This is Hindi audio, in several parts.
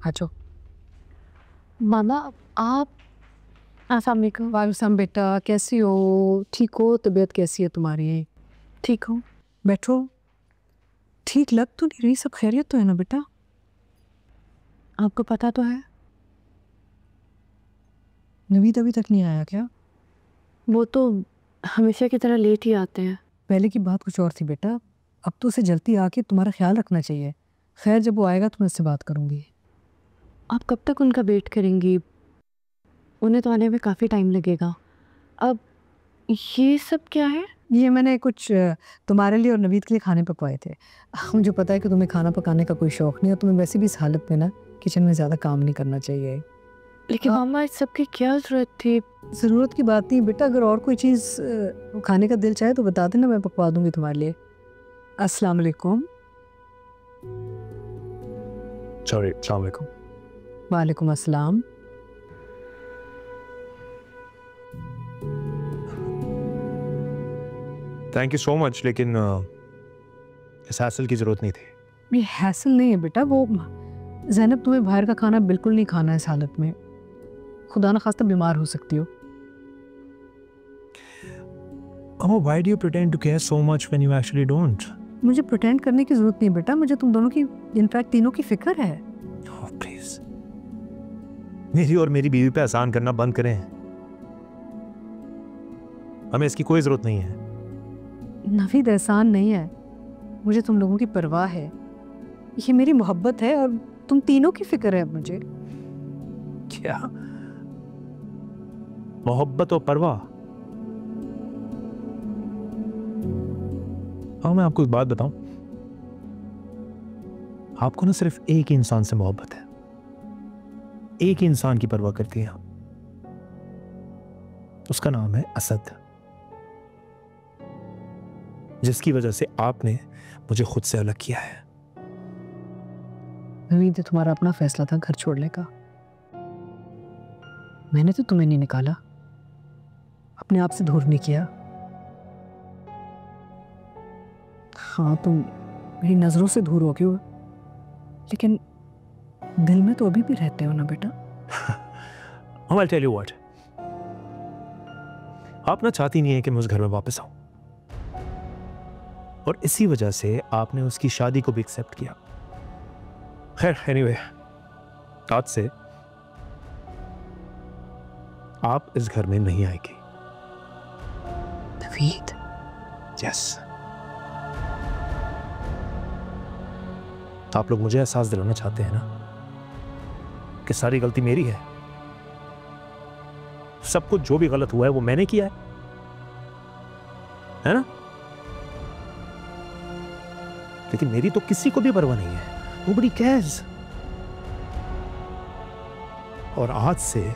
आ जाओ। मामा आप अस्सलाम वालेकुम। वालेकुम बेटा, कैसी हो? ठीक हो? तबीयत कैसी है तुम्हारी? ठीक हूँ। बैठो। ठीक लग तो नहीं रही, सब खैरियत तो है ना बेटा? आपको पता तो है? नवीद अभी तक नहीं आया क्या? वो तो हमेशा की तरह लेट ही आते हैं। पहले की बात कुछ और थी बेटा, अब तो उसे जल्दी आके तुम्हारा ख्याल रखना चाहिए। खैर, जब वो आएगा तो मैं उससे बात करूँगी। आप कब तक उनका वेट करेंगी? उन्हें तो आने में काफ़ी टाइम लगेगा। अब ये सब क्या है? ये मैंने कुछ तुम्हारे लिए और नवीद के लिए खाने पकवाए थे। मुझे पता है कि तुम्हें खाना पकाने का कोई शौक़ नहीं है, तुम्हें वैसे भी इस हालत में ना किचन में ज़्यादा काम नहीं करना चाहिए। लेकिन मामा इस सब की क्या ज़रूरत थी? ज़रूरत की बात नहीं बेटा, अगर और कोई चीज़ खाने का दिल चाहे तो बता देना, मैं पकवा दूंगी तुम्हारे लिए। अस्सलाम वालेकुम। सॉरी, अस्सलाम वालेकुम। वालेकुम अस्सलाम। थैंक यू सो मच, लेकिन इस हैसल की ज़रूरत नहीं थी। ये हैसल नहीं है बेटा, वो ज़ैनब तुम्हें बाहर का खाना बिल्कुल नहीं खाना है इस हालत में, खुदा न खास्ता बीमार हो सकती हो। Mama, why do you pretend to care so much when you actually don't? मुझे प्रिटेंड करने की ज़रूरत नहीं बेटा, मुझे तुम दोनों की, इनफैक्ट तीनों की फिक्र है। Oh, please. मेरी और मेरी बीवी पे एहसान करना बंद करें। हमें इसकी कोई ज़रूरत नहीं है। नवीद, एहसान नहीं है, मुझे तुम लोगों की परवाह है, ये मेरी मोहब्बत है और तुम तीनों की फिक्र है मुझे। क्या मोहब्बत और परवाह? हाँ, मैं आपको एक बात बताऊं, आपको ना सिर्फ एक ही इंसान से मोहब्बत है, एक ही इंसान की परवाह करती है, उसका नाम है असद, जिसकी वजह से आपने मुझे खुद से अलग किया है। नवीद, ये तुम्हारा अपना फैसला था घर छोड़ने का, मैंने तो तुम्हें नहीं निकाला, अपने आप से दूर नहीं किया। हाँ, तुम मेरी नजरों से दूर हो गए हो, लेकिन दिल में तो अभी भी रहते हो ना बेटा। I'll tell you what, आप ना चाहती नहीं है कि मैं उस घर में वापस आऊं, और इसी वजह से आपने उसकी शादी को भी एक्सेप्ट किया। खैर, एनीवे, आज से आप इस घर में नहीं आएगी। नवीद, यस, आप लोग मुझे एहसास दिलाना चाहते हैं ना कि सारी गलती मेरी है, सब कुछ जो भी गलत हुआ है वो मैंने किया है ना? लेकिन मेरी तो किसी को भी परवाह नहीं है, nobody cares। और आज से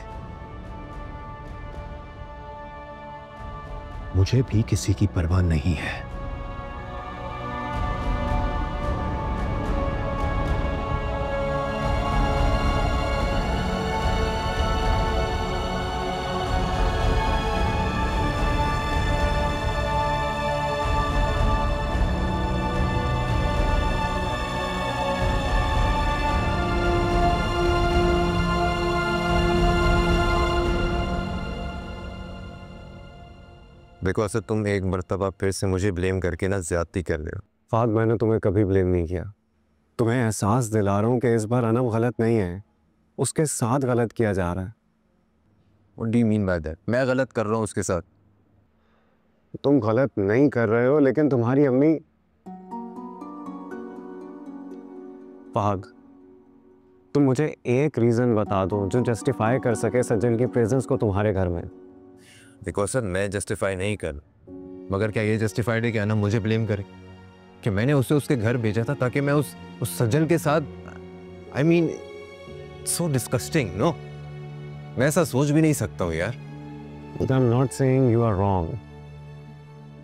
मुझे भी किसी की परवाह नहीं है। देखो असद, तुम एक मर्तबा फिर से मुझे ब्लेम करके ना ज्यादती कर रहे हो। फाद, मैंने तुम्हें कभी ब्लेम नहीं किया, तुम्हें एहसास दिला रहा हूँ कि इस बार अनम गलत नहीं है, उसके साथ गलत किया जा रहा है। What do you mean by that? मैं गलत कर रहा हूँ उसके साथ? तुम गलत नहीं कर रहे हो, लेकिन तुम्हारी अम्मी। फाद, तुम मुझे एक रीजन बता दो जो जस्टिफाई कर सके सज्जन की प्रेजेंस को तुम्हारे घर में। देखो असद, मैं जस्टिफाई नहीं कर, मगर क्या ये जस्टिफाइड है कि अनम मुझे ब्लेम करे कि मैंने उसे उसके घर भेजा था ताकि मैं उस सज्जन के साथ, I mean so disgusting, no, मैं ऐसा सोच भी नहीं सकता हूँ यार। I am not saying you are wrong,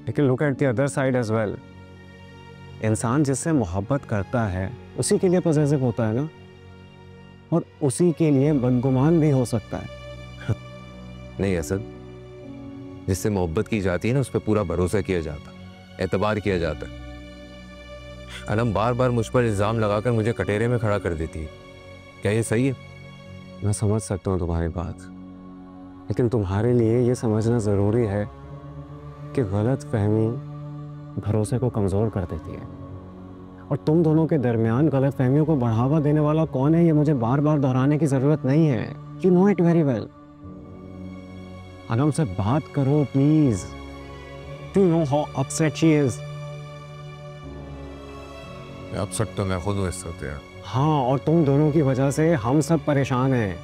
लेकिन look at the other side as well. इंसान जिससे मोहब्बत करता है उसी के लिए पॉसेसिव होता है ना, और उसी के लिए बदगुमान भी हो सकता है। नहीं असद, जिससे मोहब्बत की जाती है ना, उस पर पूरा भरोसा किया जाता, एतबार किया जाता है। अनम बार बार मुझ पर इल्ज़ाम लगाकर मुझे कटहरे में खड़ा कर देती है, क्या ये सही है? मैं समझ सकता हूँ तुम्हारी बात, लेकिन तुम्हारे लिए ये समझना ज़रूरी है कि गलत फहमी भरोसे को कमज़ोर कर देती है। और तुम दोनों के दरमियान गलत फहमियों को बढ़ावा देने वाला कौन है ये मुझे बार बार दोहराने की ज़रूरत नहीं है। You know it very well. Anam से बात करो please. You know how upset she is. Upset तो मैं खुद हूँ इस वक्त यार। हाँ, और तुम दोनों की वजह से हम सब परेशान हैं,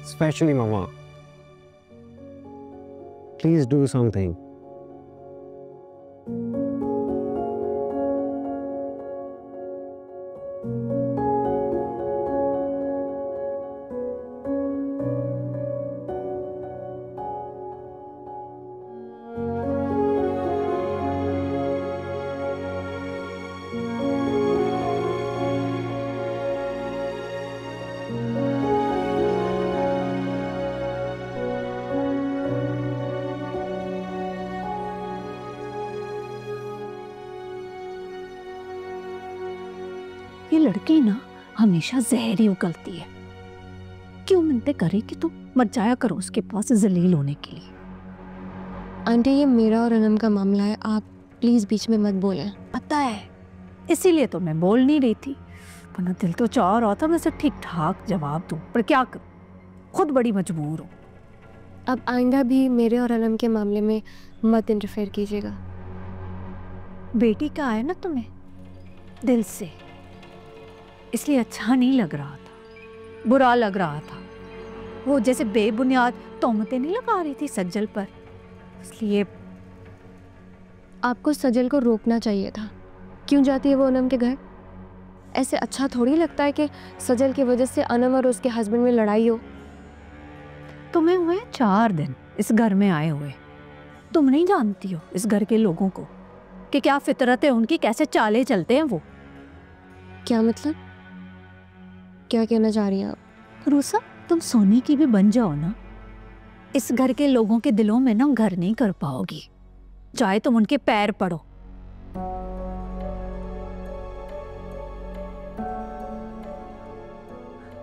specially mama. Please do something. ये लड़की ना हमेशा जहर ही उगलती है। क्यों मिलते करे कि तुम मत जाया करो उसके पास जलील होने के लिए। आंटी ये मेरा और अनम का मामला है, आप प्लीज़ बीच में मत बोलें। पता है, इसीलिए तो मैं बोल नहीं रही थी, वरना दिल तो चाह रहा था मैं से ठीक ठाक जवाब दूं, पर क्या करूं, खुद बड़ी मजबूर हूँ। अब आइंदा भी मेरे और अनम के मामले में मत इंटरफेयर कीजिएगा। बेटी का है ना तुम्हें दिल से, इसलिए अच्छा नहीं लग रहा था, बुरा लग रहा था। वो जैसे बेबुनियाद तोहमतें नहीं लगा रही थी सज्जल पर, इसलिए आपको सजल को रोकना चाहिए था। क्यों जाती है वो अनम के घर? ऐसे अच्छा थोड़ी लगता है कि सजल की वजह से अनम और उसके हस्बैंड में लड़ाई हो। तुम्हें हुए 4 दिन इस घर में आए हुए, तुम नहीं जानती हो इस घर के लोगों को कि क्या फितरत है उनकी, कैसे चाले चलते हैं वो। क्या मतलब? क्या कहना चाह रही हैं आप? रूसा, तुम सोने की भी बन जाओ ना, इस घर के लोगों के दिलों में ना घर नहीं कर पाओगी, चाहे तुम उनके पैर पड़ो।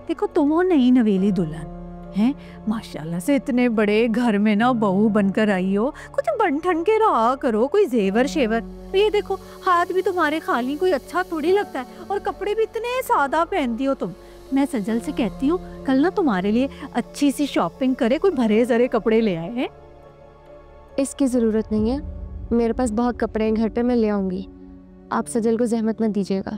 देखो तुम हो नई नवेली दुल्हन हैं, माशाल्लाह से इतने बड़े घर में ना बहू बनकर आई हो, कुछ बन ठन के रहा करो, कोई जेवर शेवर। ये देखो हाथ भी तुम्हारे खाली, कोई अच्छा थोड़ी लगता है, और कपड़े भी इतने सादा पहनती हो तुम। मैं सजल से कहती हूँ कल ना तुम्हारे लिए अच्छी सी शॉपिंग करे, कोई भरे जरे कपड़े ले आए हैं। इसकी ज़रूरत नहीं है, मेरे पास बहुत कपड़े हैं घर पे, मैं ले आऊँगी। आप सजल को जहमत मत दीजिएगा।